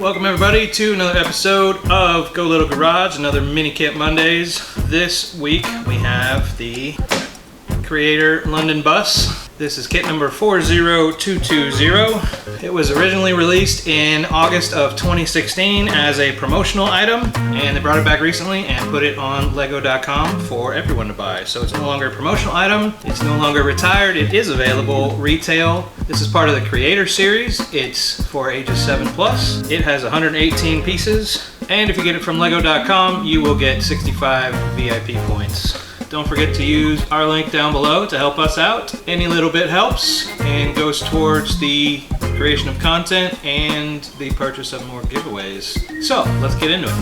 Welcome everybody to another episode of Go Little Garage, another mini kit Mondays. This week we have the Creator London bus. This is kit number 40220. It was originally released in August of 2016 as a promotional item, and they brought it back recently and put it on Lego.com for everyone to buy. So it's no longer a promotional item, it's no longer retired, it is available retail. This is part of the Creator series. It's for ages 7+. It has 118 pieces, and if you get it from Lego.com, you will get 65 VIP points. Don't forget to use our link down below to help us out. Any little bit helps and goes towards the creation of content and the purchase of more giveaways. So let's get into it.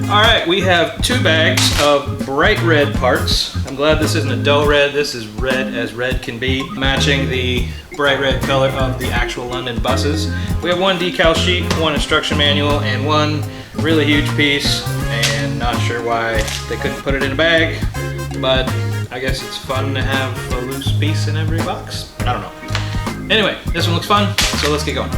All right, we have 2 bags of bright red parts. I'm glad this isn't a dull red. This is red as red can be, matching the bright red color of the actual London buses. We have 1 decal sheet, 1 instruction manual, and 1 really huge piece, and not sure why they couldn't put it in a bag, but I guess it's fun to have a loose piece in every box. I don't know. Anyway, this one looks fun, so let's get going.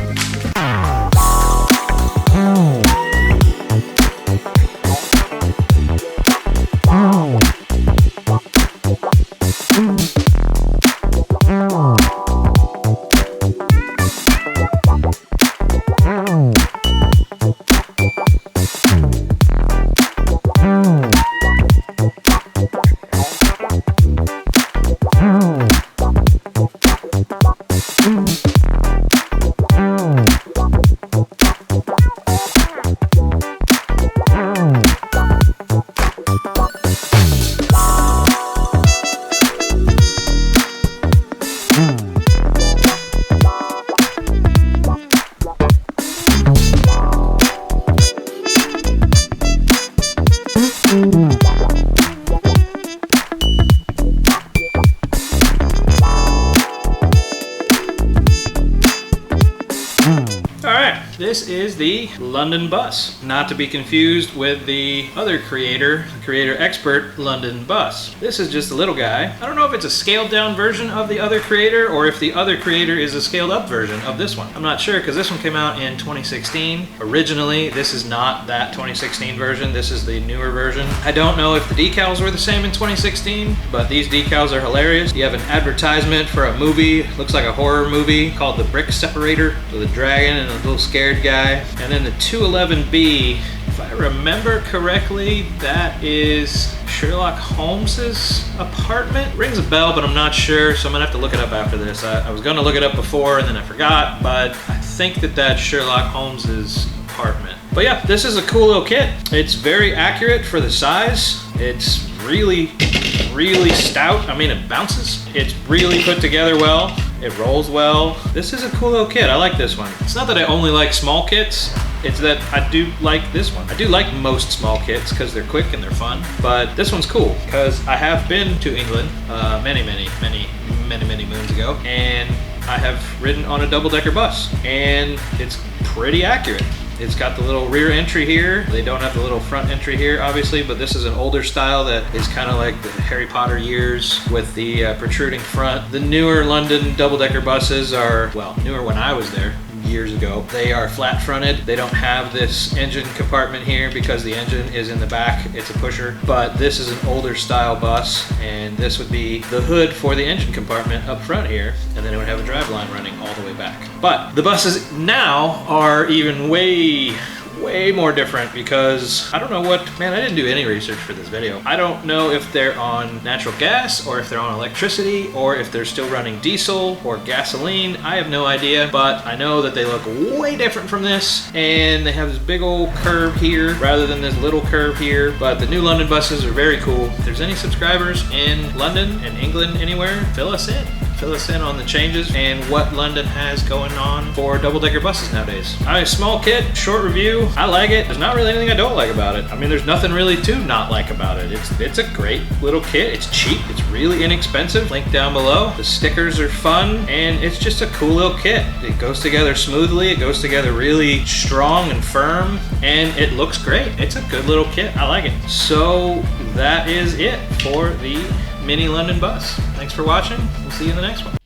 This is the London bus, not to be confused with the other Creator Expert London bus. This is just a little guy. I don't know if it's a scaled down version of the other Creator or if the other Creator is a scaled up version of this one. I'm not sure because this one came out in 2016. Originally, this is not that 2016 version. This is the newer version. I don't know if the decals were the same in 2016, but these decals are hilarious. You have an advertisement for a movie. Looks like a horror movie called the Brick Separator with a dragon and a little scared guy. And then the 211B, if I remember correctly, that is Sherlock Holmes's apartment. Rings a bell, but I'm not sure, so I'm gonna have to look it up after this. I was gonna look it up before and then I forgot, but I think that that's Sherlock Holmes's apartment. But yeah, this is a cool little kit. It's very accurate for the size. It's really stout. I mean, it bounces. It's really put together well. It rolls well. This is a cool little kit. I like this one. It's not that I only like small kits. It's that I do like this one. I do like most small kits because they're quick and they're fun. But this one's cool because I have been to England many moons ago, and I have ridden on a double-decker bus, and it's pretty accurate. It's got the little rear entry here. They don't have the little front entry here, obviously, but this is an older style that is kind of like the Harry Potter years with the protruding front. The newer London double-decker buses are, well, newer when I was there years ago. They are flat fronted. They don't have this engine compartment here because the engine is in the back. It's a pusher, but this is an older style bus, and this would be the hood for the engine compartment up front here, and then it would have a driveline running all the way back. But the buses now are even way more different because I don't know what, man, I didn't do any research for this video. I don't know if they're on natural gas or if they're on electricity or if they're still running diesel or gasoline. I have no idea, but I know that they look way different from this, and they have this big old curve here rather than this little curve here. But the new London buses are very cool. If there's any subscribers in London and England anywhere, fill us in. Fill us in on the changes and what London has going on for double-decker buses nowadays. All right, small kit, short review. I like it. There's not really anything I don't like about it. I mean, there's nothing really to not like about it. It's a great little kit. It's cheap. It's really inexpensive. Link down below. The stickers are fun, and it's just a cool little kit. It goes together smoothly. It goes together really strong and firm, and it looks great. It's a good little kit. I like it. So that is it for the mini London bus. Thanks for watching. We'll see you in the next one.